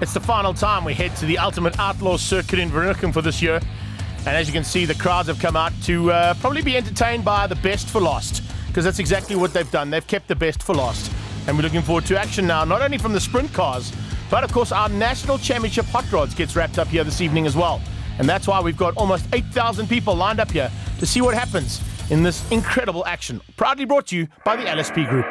It's the final time we head to the Ultimate Outlaws circuit in Vereeniging for this year. And as you can see, the crowds have come out to probably be entertained by the best for last, because that's exactly what they've done. They've kept the best for last. And we're looking forward to action now, not only from the sprint cars, but of course our National Championship Hot Rods gets wrapped up here this evening as well. And that's why we've got almost 8,000 people lined up here to see what happens in this incredible action. Proudly brought to you by the LSP Group.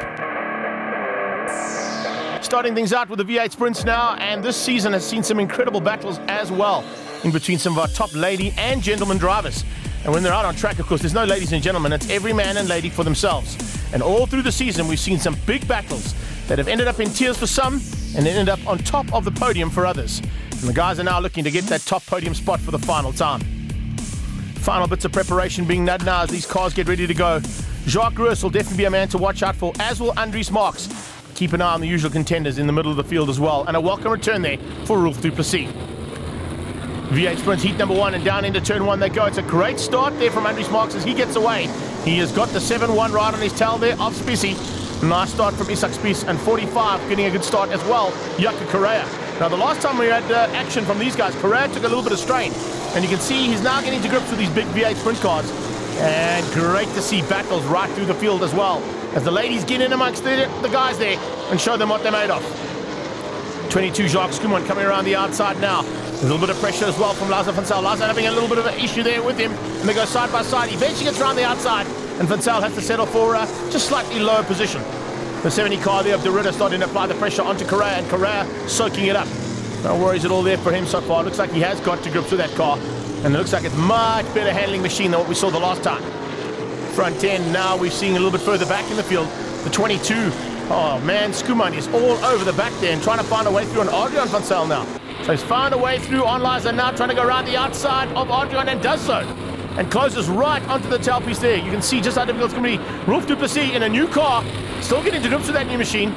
Starting things out with the V8 sprints now, and this season has seen some incredible battles as well in between some of our top lady and gentleman drivers. And when they're out on track, of course, there's no ladies and gentlemen, it's every man and lady for themselves. And all through the season, we've seen some big battles that have ended up in tears for some and ended up on top of the podium for others. And the guys are now looking to get that top podium spot for the final time. Final bits of preparation being done now as these cars get ready to go. Jacques Roos will definitely be a man to watch out for, as will Andries Marks. Keep an eye on the usual contenders in the middle of the field as well. And a welcome return there for Rolf du Plessis. V8 Sprint heat number 1, and down into turn 1 they go. It's a great start there from Andries Marks as he gets away. He has got the 7-1 right on his tail there of Specie. Nice start from Isak Spies, and 45 getting a good start as well, Jaco Correa. Now the last time we had action from these guys, Correa took a little bit of strain. And you can see he's now getting to grips with these big V8 Sprint cars. And great to see battles right through the field as well, as the ladies get in amongst the guys there and show them what they're made of. 22 Jacques Schoeman coming around the outside now. There's a little bit of pressure as well from Laza van Zyl. Laza having a little bit of an issue there with him, and they go side by side. He eventually gets around the outside, and Van Zyl has to settle for just slightly lower position. The 70 car there of De Ridder starting to apply the pressure onto Correa, and Correa soaking it up. No worries at all there for him so far. Looks like he has got to grips with that car, and it looks like it's much better handling machine than what we saw the last time. Front end now we're seeing a little bit further back in the field. The 22, oh man, Schoeman is all over the back there and trying to find a way through on Adrian van Zyl now. So he's found a way through on Liza now, trying to go around the outside of Adrian, and does so. And closes right onto the tailpiece there. You can see just how difficult it's going to be. Rolf du Plessis in a new car, still getting to grips with that new machine.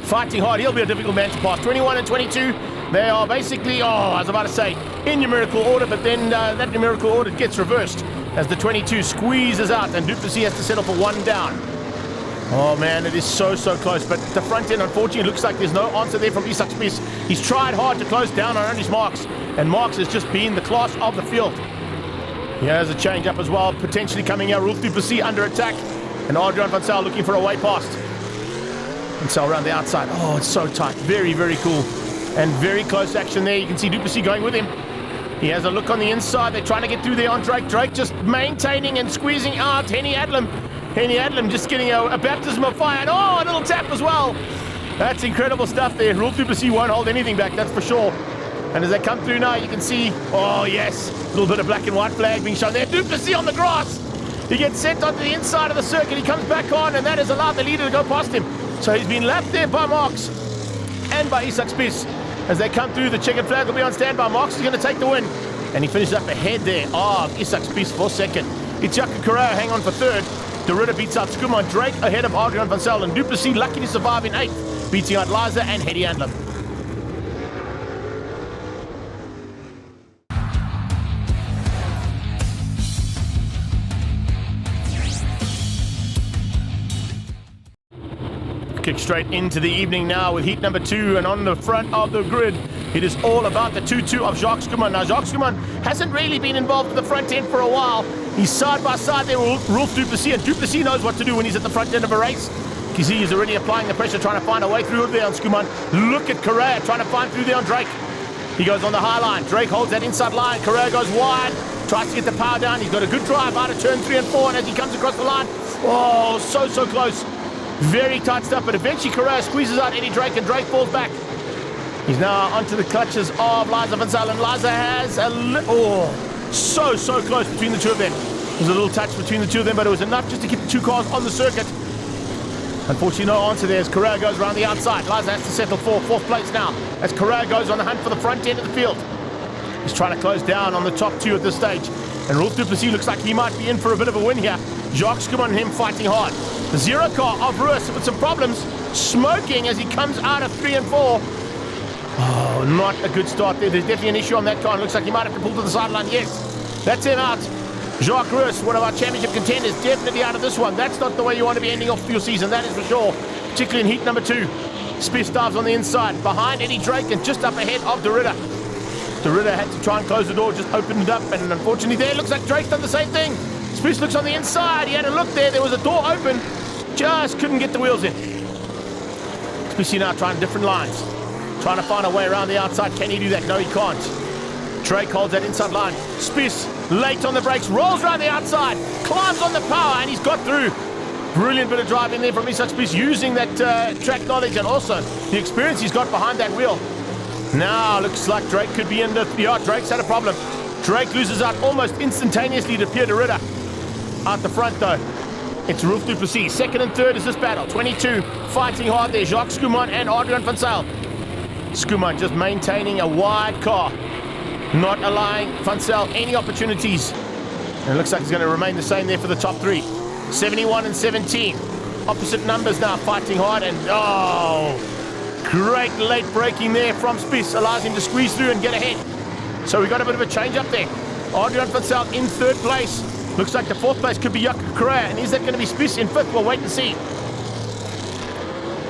Fighting hard, he'll be a difficult man to pass. 21 and 22, they are basically, I was about to say, in numerical order, but then that numerical order gets reversed as the 22 squeezes out, and du Plessis has to settle for one down. Oh man, it is so close, but the front end, unfortunately, looks like there's no answer there from Isak Spies. He's tried hard to close down on Andries Marks, and Marks has just been the class of the field. Here's a change up as well, potentially coming out. Rolf du Plessis under attack, and Adrian van Zyl looking for a way past. Van Zyl around the outside. Oh, it's so tight. Very cool. And very close action there. You can see du Plessis going with him. He has a look on the inside. They're trying to get through there on Drake. Drake just maintaining and squeezing out Henny Adlam. Henny Adlam just getting a baptism of fire. And a little tap as well. That's incredible stuff there. Rolf du Plessis won't hold anything back, that's for sure. And as they come through now, you can see, oh yes, a little bit of black and white flag being shown there. Du Plessis on the grass. He gets sent onto the inside of the circuit. He comes back on, and that has allowed the leader to go past him. So he's been lapped there by Marks and by Isak Spies. As they come through, the checkered flag will be on standby. Marks is going to take the win. And he finishes up ahead there of Isak Spies for second. It's Jaco Correa hang on for third. De Ridder beats out Schoeman. Drake ahead of Adrian van Zyl, and du Plessis lucky to survive in 8th, beating out Liza and Hedy Andlam. Kick straight into the evening now with heat number 2, and on the front of the grid it is all about the 2-2 of Jacques Schoeman. Now Jacques Schoeman hasn't really been involved with the front end for a while. He's side by side there with Rolf du Plessis, and du Plessis knows what to do when he's at the front end of a race. You can see he's already applying the pressure, trying to find a way through there on Schoeman. Look at Correa trying to find through there on Drake. He goes on the high line. Drake holds that inside line. Correa goes wide, tries to get the power down. He's got a good drive out of turn 3 and 4, and as he comes across the line, so close. Very tight stuff, but eventually Correa squeezes out Eddie Drake, and Drake falls back. He's now onto the clutches of Liza van Zyl, and Liza has so close between the two of them. There's a little touch between the two of them, but it was enough just to keep the two cars on the circuit. Unfortunately, no answer there as Correa goes around the outside. Liza has to settle for 4th place now as Correa goes on the hunt for the front end of the field. He's trying to close down on the top 2 at this stage, and Rolf du Plessis looks like he might be in for a bit of a win here. Jacques Schoeman and him fighting hard. The 0 car of Roos with some problems, smoking as he comes out of 3 and 4. Oh, not a good start there. There's definitely an issue on that car. It looks like he might have to pull to the sideline. Yes, that's him out. Jacques Roos, one of our championship contenders, definitely out of this one. That's not the way you want to be ending off your season, that is for sure, particularly in heat number 2. Spiss dives on the inside, behind Eddie Drake and just up ahead of DeRidder. DeRidder had to try and close the door, just opened it up, and unfortunately there, looks like Drake's done the same thing. Spiss looks on the inside, he had a look there was a door open, just couldn't get the wheels in. Spissy now trying different lines, trying to find a way around the outside. Can he do that? No, he can't. Drake holds that inside line. Spiss, late on the brakes, rolls around the outside, climbs on the power, and he's got through. Brilliant bit of driving there from Isak Spiss, using that track knowledge and also the experience he's got behind that wheel. Now looks like Drake could be in the... Yeah, Drake's had a problem. Drake loses out almost instantaneously to Pierre DeRidder. Out the front though, it's Rolf du Plessis. Second and third is this battle. 22 fighting hard there. Jacques Schoeman and Adrian van Zyl. Schoeman just maintaining a wide car, not allowing van Zyl any opportunities. And it looks like he's going to remain the same there for the top three. 71 and 17. Opposite numbers now, fighting hard, and great late braking there from Spiss, allows him to squeeze through and get ahead. So we got a bit of a change up there. Adrian van Zyl in third place. Looks like the fourth place could be Jakob Correa, and is that going to be Spiss in fifth? We'll wait and see.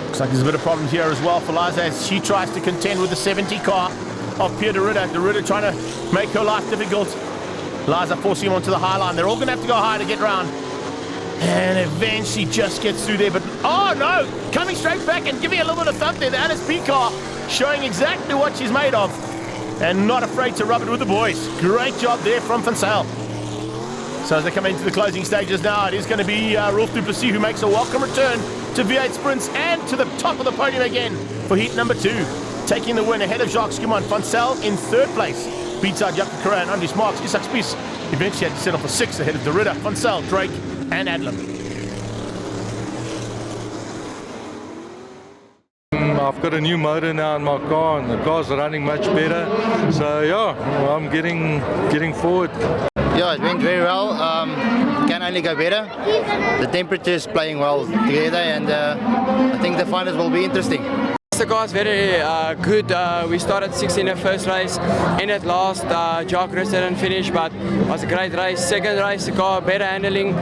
Looks like there's a bit of problems here as well for Liza as she tries to contend with the 70 car of Pierre DeRidder. DeRidder trying to make her life difficult. Liza forcing him onto the high line. They're all going to have to go high to get round. And eventually just gets through there, but oh no, coming straight back and giving a little bit of thump there. The LSP car showing exactly what she's made of and not afraid to rub it with the boys. Great job there from Van Zyl. So as they come into the closing stages now, it is going to be Rolf du Plessis who makes a welcome return to V8 Sprints and to the top of the podium again for heat number 2. Taking the win ahead of Jacques Schoeman. Van Zyl in third place. Beats out Jakob Correa and Andries Marks. Isak Spiss eventually had to settle for 6th ahead of DeRidder, Van Zyl, Drake and Adlam. I've got a new motor now in my car and the car's running much better. So yeah, I'm getting forward. Yeah, it went very well. Can only go better. The temperature is playing well together, and I think the finals will be interesting. The car is very good. We started 6th in the first race, ended last. Jacques didn't finish, but it was a great race. Second race, the car better handling.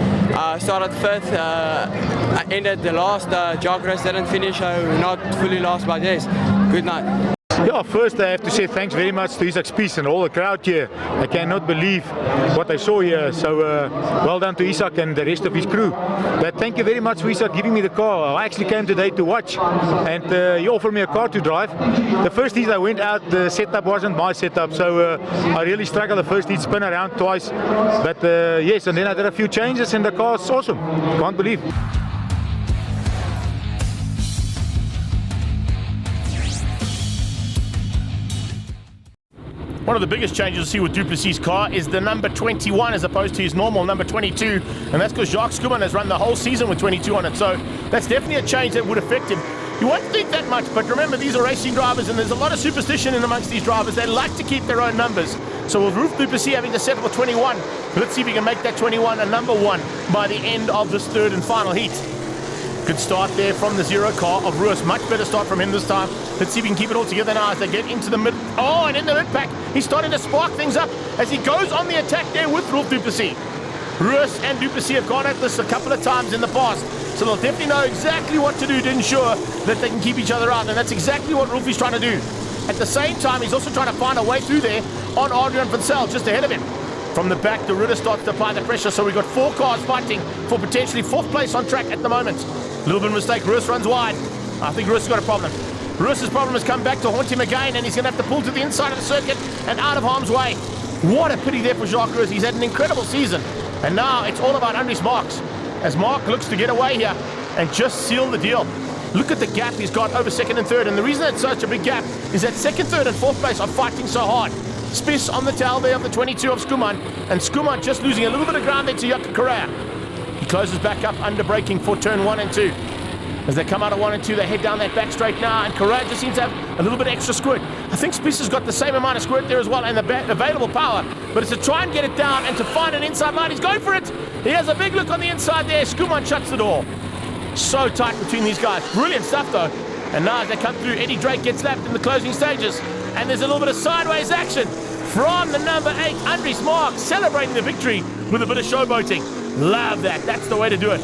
Started 5th, ended the last. Jacques didn't finish, so not fully lost, but yes, good night. Yeah, first I have to say thanks very much to Isak Spiss and all the crowd here. I cannot believe what I saw here. So well done to Isak and the rest of his crew. But thank you very much for Isak giving me the car. I actually came today to watch, and he offered me a car to drive. The first heat I went out, the setup wasn't my setup, so I really struggled the first heat, spin around twice. But yes, and then I did a few changes and the car's awesome. Can't believe. One of the biggest changes you'll see with du Plessis' car is the number 21 as opposed to his normal number 22, and that's because Jacques Schoeman has run the whole season with 22 on it, so that's definitely a change that would affect him. You won't think that much, but remember, these are racing drivers and there's a lot of superstition in amongst these drivers. They like to keep their own numbers. So with Rolf du Plessis having to settle for 21, let's see if he can make that 21 a number 1 by the end of this third and final heat. Good start there from the 0 car of Ruus. Much better start from him this time. Let's see if we can keep it all together now as they get into the mid. Oh, and in the mid pack, he's starting to spark things up as he goes on the attack there with Rolf du Plessis. Ruus and du Plessis have gone at this a couple of times in the past, so they'll definitely know exactly what to do to ensure that they can keep each other out, and that's exactly what Rolf is trying to do. At the same time, he's also trying to find a way through there on Adrian van Zyl just ahead of him. From the back, DeRidder starts to apply the pressure, so we've got 4 cars fighting for potentially 4th place on track at the moment. A little bit of a mistake, Ruus runs wide. I think Ruus has got a problem. Ruus's problem has come back to haunt him again, and he's going to have to pull to the inside of the circuit and out of harm's way. What a pity there for Jacques Ruus. He's had an incredible season. And now it's all about Andries Marks, as Mark looks to get away here and just seal the deal. Look at the gap he's got over 2nd and 3rd, and the reason it's such a big gap is that 2nd, 3rd and 4th place are fighting so hard. Spiss on the tail there of the 22 of Schoeman, and Schoeman just losing a little bit of ground there to Jakob Correa. He closes back up under braking for turn 1 and 2. As they come out of 1 and 2, they head down that back straight now, and Correa just seems to have a little bit extra squirt. I think Spiss has got the same amount of squirt there as well, and the available power, but it's to try and get it down and to find an inside line. He's going for it. He has a big look on the inside there. Schoeman shuts the door. So tight between these guys. Brilliant stuff though. And now as they come through, Eddie Drake gets lapped in the closing stages, and there's a little bit of sideways action from the number 8, Andries Marks, celebrating the victory with a bit of showboating. Love that. That's the way to do it.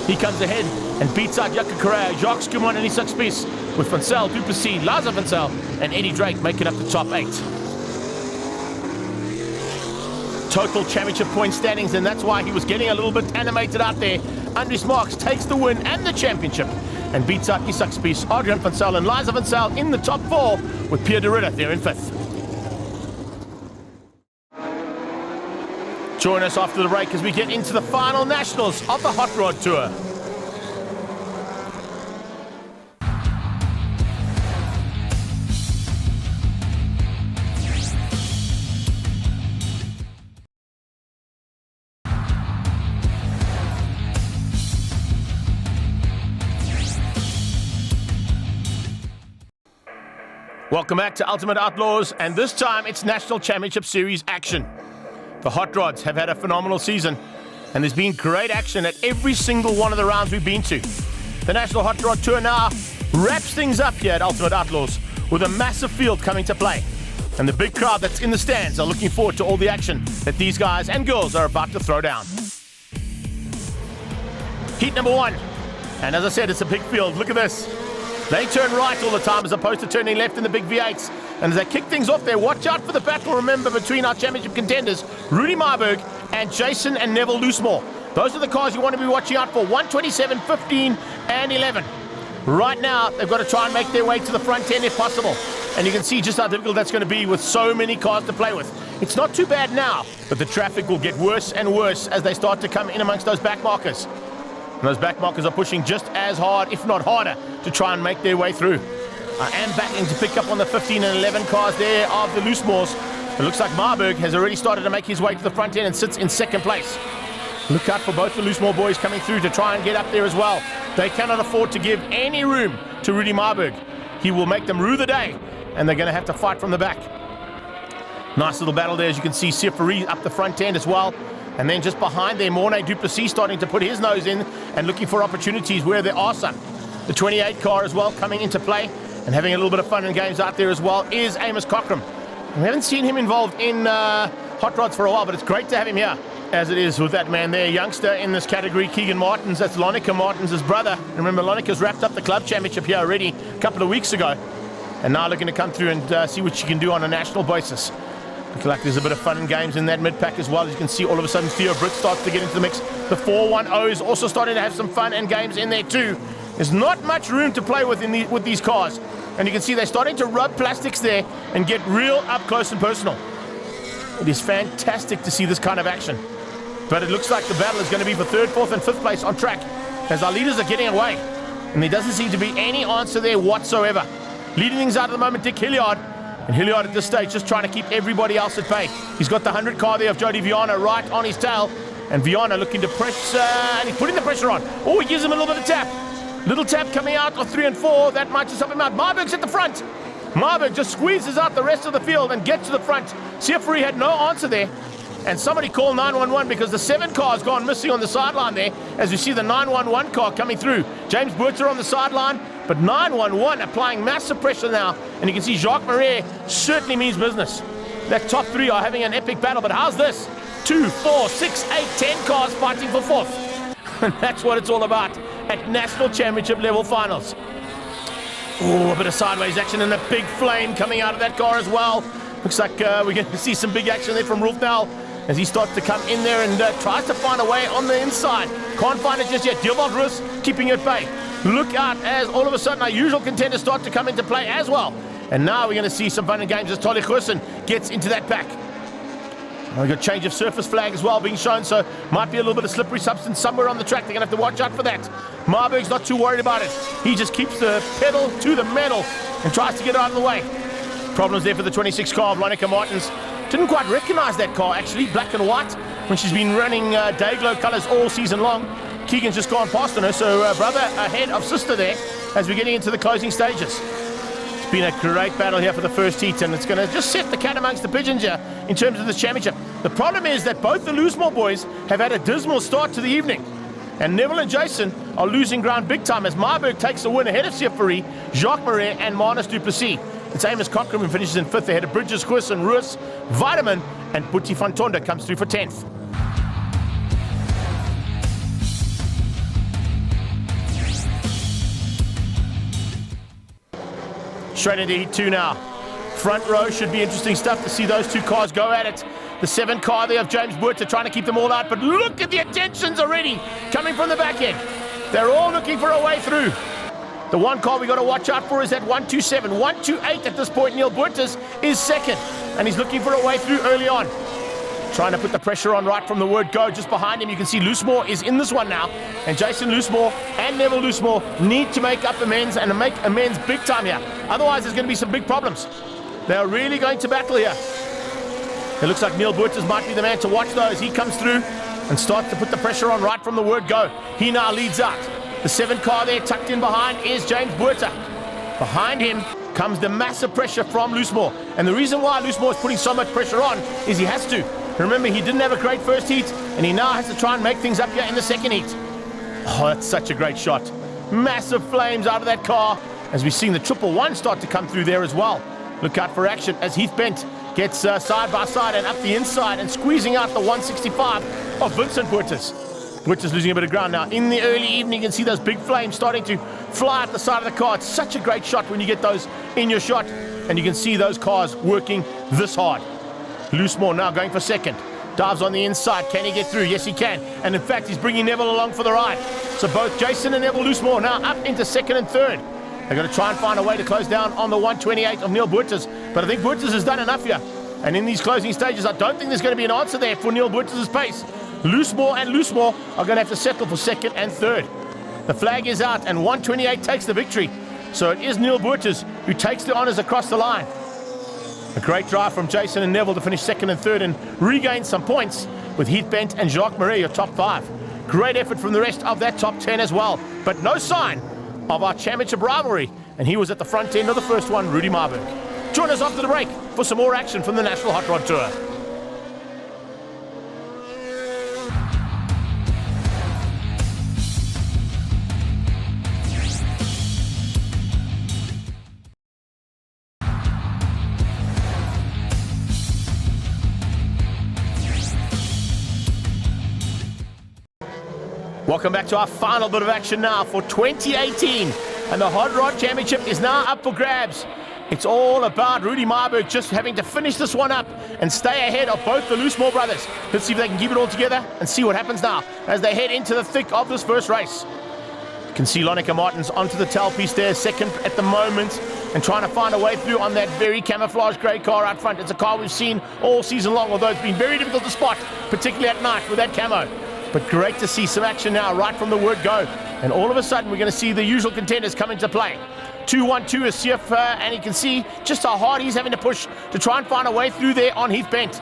He comes ahead, and beats out Jacques Correa, Jacques Skumon and Isak Spies, with Vansel, Duplessis, Laza Vansel and Eddie Drake making up the top 8. Total championship point standings, and that's why he was getting a little bit animated out there. Andries Marks takes the win and the championship and beats out Isak Spies, Adrian Vansel and Liza Vansel in the top 4, with Pierre de Ridder there in 5th. Join us after the break as we get into the final nationals of the Hot Rod Tour. Welcome back to Ultimate Outlaws, and this time it's National Championship Series action. The Hot Rods have had a phenomenal season, and there's been great action at every single one of the rounds we've been to. The National Hot Rod Tour now wraps things up here at Ultimate Outlaws with a massive field coming to play. And the big crowd that's in the stands are looking forward to all the action that these guys and girls are about to throw down. Heat number 1. And as I said, it's a big field. Look at this. They turn right all the time as opposed to turning left in the big V8s. And as they kick things off there, watch out for the battle, remember, between our championship contenders, Rudy Marburg and Jason and Neville Loosemore. Those are the cars you want to be watching out for, 127, 15, and 11. Right now, they've got to try and make their way to the front 10 if possible. And you can see just how difficult that's going to be with so many cars to play with. It's not too bad now, but the traffic will get worse and worse as they start to come in amongst those back markers. And those back markers are pushing just as hard, if not harder, to try and make their way through. I am backing to pick up on the 15 and 11 cars there of the Loosemores. It looks like Marburg has already started to make his way to the front end and sits in 2nd place. Look out for both the Loosemore boys coming through to try and get up there as well. They cannot afford to give any room to Rudy Marburg. He will make them rue the day, and they're going to have to fight from the back. Nice little battle there, as you can see, Sifari up the front end as well. And then just behind there, Mornay Duplessis starting to put his nose in and looking for opportunities where there are some. The 28 car as well coming into play and having a little bit of fun and games out there as well is Amos Cockram. We haven't seen him involved in hot rods for a while, but it's great to have him here, as it is with that man there, youngster in this category, Keegan Martins. That's Lonica Martins' brother. Remember, Lonica's wrapped up the club championship here already a couple of weeks ago, and now looking to come through and see what she can do on a national basis. Looks like there's a bit of fun and games in that mid-pack as well. As you can see, all of a sudden, Theo Britt starts to get into the mix. The 410s also starting to have some fun and games in there too. There's not much room to play with with these cars. And you can see they're starting to rub plastics there and get real up close and personal. It is fantastic to see this kind of action. But it looks like the battle is going to be for 3rd, 4th, and 5th place on track as our leaders are getting away. And there doesn't seem to be any answer there whatsoever. Leading things out at the moment, Dick Hilliard. And Hilliard at this stage just trying to keep everybody else at bay. He's got the 100 car there of Jody Viana right on his tail. And Viana looking to press, and he's putting the pressure on. Oh, he gives him a little bit of tap. Little tap coming out of 3 and 4. That might just help him out. Marburg's at the front. Marburg just squeezes out the rest of the field and gets to the front. Siafuri had no answer there. And somebody called 911 because the 7 car's gone missing on the sideline there. As you see the 911 car coming through. James Burter on the sideline. But 911 applying massive pressure now. And you can see Jacques Marais certainly means business. That top 3 are having an epic battle. But how's this? 2, 4, 6, 8, 10 cars fighting for 4th. And that's what it's all about at National Championship level finals. Oh, a bit of sideways action and a big flame coming out of that car as well. Looks like we're going to see some big action there from Rolf Nell as he starts to come in there and tries to find a way on the inside. Can't find it just yet. Dierwald Rus keeping it at bay. Look out as all of a sudden our usual contenders start to come into play as well. And now we're going to see some fun and games as Tolly Goosen gets into that pack. We've got change of surface flag as well being shown, so might be a little bit of slippery substance somewhere on the track. They're going to have to watch out for that. Marburg's not too worried about it. He just keeps the pedal to the metal and tries to get it out of the way. Problems there for the 26 car of Lonica Martins. Didn't quite recognize that car, actually, black and white, when she's been running Dayglow colors all season long. Keegan's just gone past on her, so brother ahead of sister there as we're getting into the closing stages. It's been a great battle here for the first heat, and it's going to just set the cat amongst the pigeons here in terms of this championship. The problem is that both the Loosemore boys have had a dismal start to the evening, and Neville and Jason are losing ground big time as Marburg takes the win ahead of Siafuri, Jacques Marais, and Manus Duplessis. It's Amos Cockram who finishes in 5th ahead of Bridges, Goosen, Ruus, Vitamin, and Butti van Tonda comes through for 10th. Straight into Heat 2 now. Front row should be interesting stuff to see those two cars go at it. The 7 car there of James Buerter trying to keep them all out, but look at the attentions already coming from the back end. They're all looking for a way through. The one car we got to watch out for is that 127. 128 at this point, Neil Buerters is second, and he's looking for a way through early on. Trying to put the pressure on right from the word go. Just behind him, you can see Loosemore is in this one now. And Jason Loosemore and Neville Loosemore need to make up amends and make amends big time here. Otherwise, there's going to be some big problems. They're really going to battle here. It looks like Neil Buerters might be the man to watch though as he comes through and starts to put the pressure on right from the word go. He now leads out. The 7 car there tucked in behind is James Buerter. Behind him comes the massive pressure from Loosemore. And the reason why Loosemore is putting so much pressure on is he has to. Remember, he didn't have a great first heat, and he now has to try and make things up here in the second heat. Oh, that's such a great shot. Massive flames out of that car, as we've seen the 111 start to come through there as well. Look out for action as Heath Bent gets side by side and up the inside and squeezing out the 165 of Vincent Buerters. Buerters losing a bit of ground now. In the early evening, you can see those big flames starting to fly at the side of the car. It's such a great shot when you get those in your shot, and you can see those cars working this hard. Loosemore now going for second. Dives on the inside. Can he get through? Yes, he can. And in fact, he's bringing Neville along for the ride. So both Jason and Neville Loosemore now up into second and third. They're going to try and find a way to close down on the 128 of Neil Buerters. But I think Buerters has done enough here. And in these closing stages, I don't think there's going to be an answer there for Neil Buerters' pace. Loosemore and Loosemore are going to have to settle for second and third. The flag is out and 128 takes the victory. So it is Neil Buerters who takes the honours across the line. A great drive from Jason and Neville to finish second and third and regain some points with Heath Bent and Jacques Marais, your top 5. Great effort from the rest of that top 10 as well. But no sign of our championship rivalry. And he was at the front end of the first one, Rudy Marburg. Join us after the break for some more action from the National Hot Rod Tour. Welcome back to our final bit of action now for 2018. And the Hot Rod Championship is now up for grabs. It's all about Rudy Marburg just having to finish this one up and stay ahead of both the Loosemore brothers. Let's see if they can keep it all together and see what happens now as they head into the thick of this first race. You can see Lonica Martins onto the tailpiece there, second at the moment, and trying to find a way through on that very camouflage grey car out front. It's a car we've seen all season long, although it's been very difficult to spot, particularly at night with that camo. But great to see some action now right from the word go. And all of a sudden, we're going to see the usual contenders come into play. 2-1-2 is Sief, and you can see just how hard he's having to push to try and find a way through there on Heath Bent.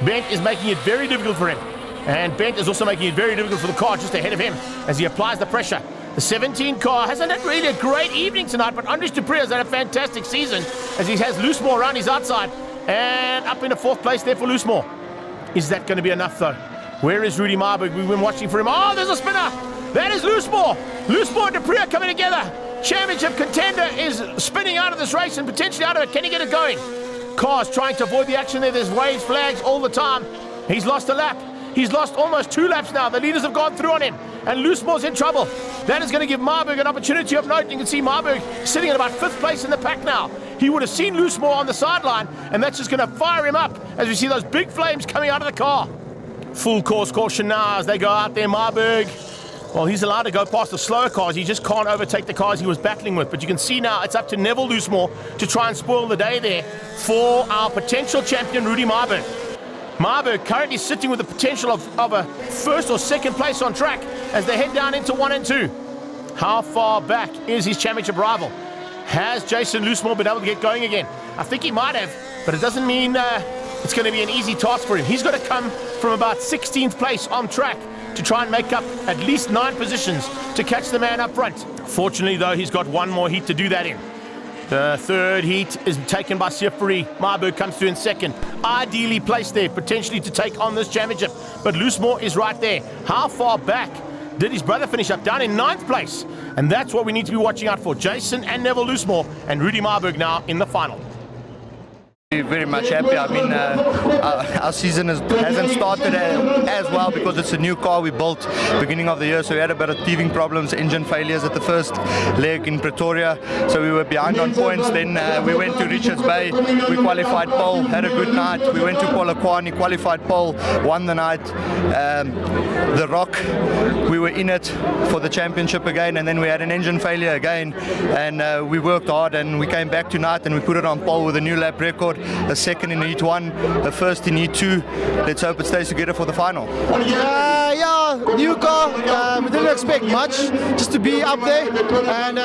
Bent is making it very difficult for him. And Bent is also making it very difficult for the car just ahead of him as he applies the pressure. The 17 car hasn't had really a great evening tonight, but Andries du Preez has had a fantastic season as he has Loosemore around his outside and up into 4th place there for Loosemore. Is that going to be enough, though? Where is Rudy Marburg? We've been watching for him. Oh, there's a spinner. That is Loosemore. Loosemore and du Preez coming together. Championship contender is spinning out of this race and potentially out of it. Can he get it going? Cars trying to avoid the action there. There's waves, flags all the time. He's lost a lap. He's lost almost 2 laps now. The leaders have gone through on him. And Loosemore's in trouble. That is going to give Marburg an opportunity of note. You can see Marburg sitting at about 5th place in the pack now. He would have seen Loosemore on the sideline, and that's just going to fire him up as we see those big flames coming out of the car. Full course caution now as they go out there. Marburg, well, he's allowed to go past the slower cars. He just can't overtake the cars he was battling with. But you can see now it's up to Neville Loosemore to try and spoil the day there for our potential champion, Rudy Marburg. Marburg currently sitting with the potential of a 1st or 2nd place on track as they head down into 1 and 2. How far back is his championship rival? Has Jason Loosemore been able to get going again? I think he might have, but it doesn't mean it's going to be an easy task for him. He's got to come from about 16th place on track to try and make up at least 9 positions to catch the man up front. Fortunately, though, he's got 1 more heat to do that in. The 3rd heat is taken by Sief. Marburg comes through in 2nd. Ideally placed there, potentially to take on this championship. But Loosemore is right there. How far back did his brother finish up? Down in 9th place. And that's what we need to be watching out for. Jason and Neville Loosemore and Rudy Marburg now in the final. Very much happy. I mean, our season hasn't started as well because it's a new car we built beginning of the year, so we had a bit of teething problems, engine failures at the first leg in Pretoria, so we were behind on points. Then we went to Richards Bay, we qualified pole, had a good night. We went to Polokwane, qualified pole, won the night. The Rock, we were in it for the championship again, and then we had an engine failure again, and we worked hard and we came back tonight and we put it on pole with a new lap record, a second in Heat 1, a first in Heat 2. Let's hope it stays together for the final. Yeah, new car. We didn't expect much, just to be up there. And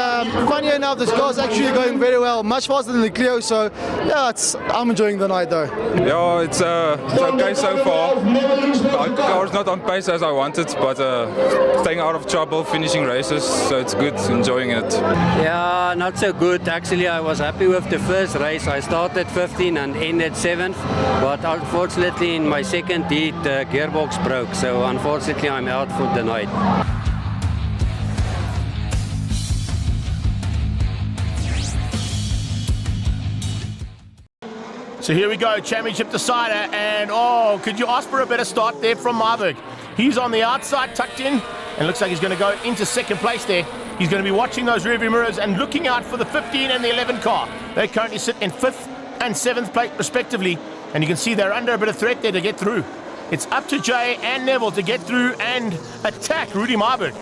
funny enough, this car's actually going very well, much faster than the Clio. So yeah, I'm enjoying the night though. Yeah, it's okay so far. The car's not on pace as I wanted, but staying out of trouble, finishing races, so it's good, enjoying it. Yeah, not so good. Actually, I was happy with the first race. I started 15th and ended 7th, but unfortunately in my second heat the gearbox broke, so unfortunately I'm out for the night. So here we go, championship decider, and oh, could you ask for a better start there from Marburg? He's on the outside, tucked in, and looks like he's going to go into second place there. He's going to be watching those rearview mirrors and looking out for the 15 and the 11 car. They currently sit in 5th and 7th place respectively, and you can see they're under a bit of threat there to get through. It's up to Jay and Neville to get through and attack Rudy Marburg.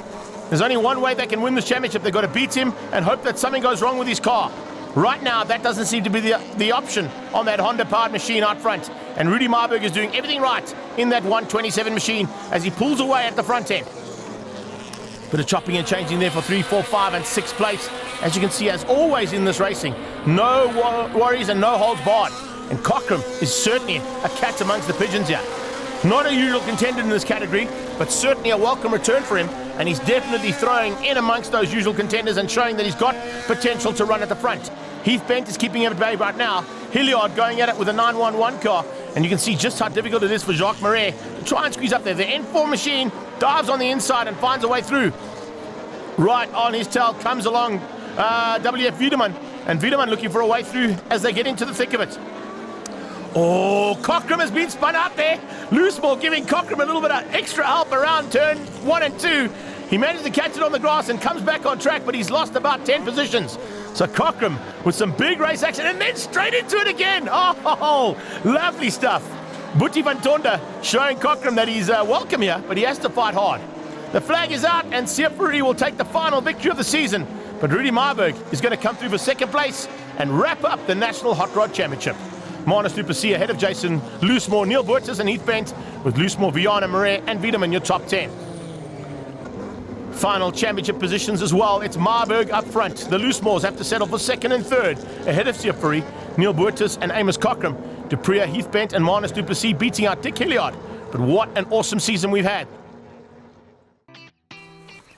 There's only one way they can win this championship. They've got to beat him and hope that something goes wrong with his car. Right now, that doesn't seem to be the option on that Honda-powered machine out front. And Rudy Marburg is doing everything right in that 127 machine as he pulls away at the front end. Bit of chopping and changing there for 3, 4, 5, and 6th place. As you can see, as always in this racing, no worries and no holds barred. And Cockram is certainly a cat amongst the pigeons here. Not a usual contender in this category, but certainly a welcome return for him. And he's definitely throwing in amongst those usual contenders and showing that he's got potential to run at the front. Heath Bent is keeping him at bay right now. Hilliard going at it with a 911 car. And you can see just how difficult it is for Jacques Marais to try and squeeze up there. The N4 machine dives on the inside and finds a way through. Right on his tail comes along WF Wiedemann. And Wiedemann looking for a way through as they get into the thick of it. Oh, Cockram has been spun out there. Loosemore giving Cockram a little bit of extra help around turn 1 and 2. He managed to catch it on the grass and comes back on track, but he's lost about 10 positions. So Cockram with some big race action and then straight into it again. Oh, lovely stuff. Butti van Tonda showing Cockram that he's welcome here, but he has to fight hard. The flag is out and Siefuri will take the final victory of the season. But Rudy Marburg is going to come through for second place and wrap up the National Hot Rod Championship. Marnus du Plessis ahead of Jason Loosemore, Neil Buertes and Heath Bent, with Loosemore, Viana, Marais and Wiedemann your top 10. Final championship positions as well. It's Marburg up front. The Loosemores have to settle for second and third, ahead of Siefuri, Neil Buertes and Amos Cockram. Dupree, Heath Bent and Marnus du Plessis beating out Dick Hilliard. But what an awesome season we've had.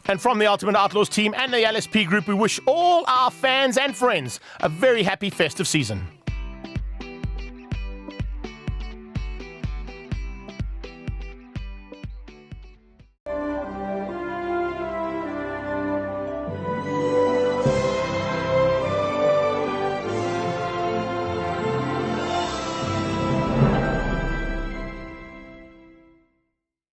And from the Ultimate Outlaws team and the LSP group, we wish all our fans and friends a very happy festive season.